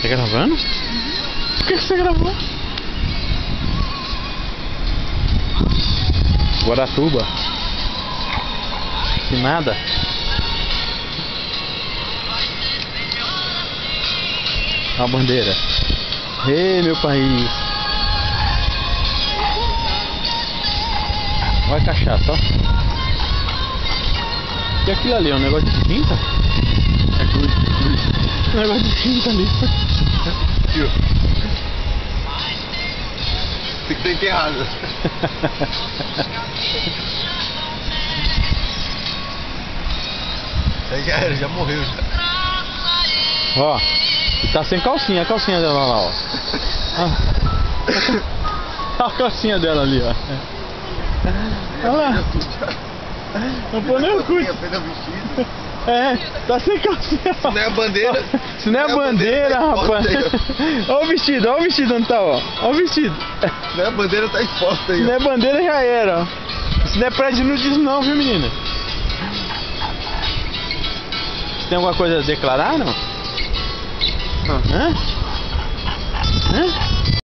Tá gravando? Por que você gravou? Guaratuba. Que nada. A bandeira. Ei, meu país. Vai cachaça, ó. E aquilo ali é um negócio de tinta? É cruz. Um negócio de tinta ali. Tem que ser enterrado. Aí já era, já morreu já. Ó, e tá sem calcinha, a calcinha dela lá, ó. A calcinha dela ali, ó. Olha lá. Não põe nem o cu. É, tá sem calcinha. Se não é a bandeira. Se não é a bandeira, rapaz. Olha o vestido onde tá, ó. Olha o vestido. Se não é a bandeira, tá exposta aí. Se não é bandeira, já era, ó. Se não é prédio nudismo não, viu, menina? Você tem alguma coisa a declarar, não? Não. Hã? Hã?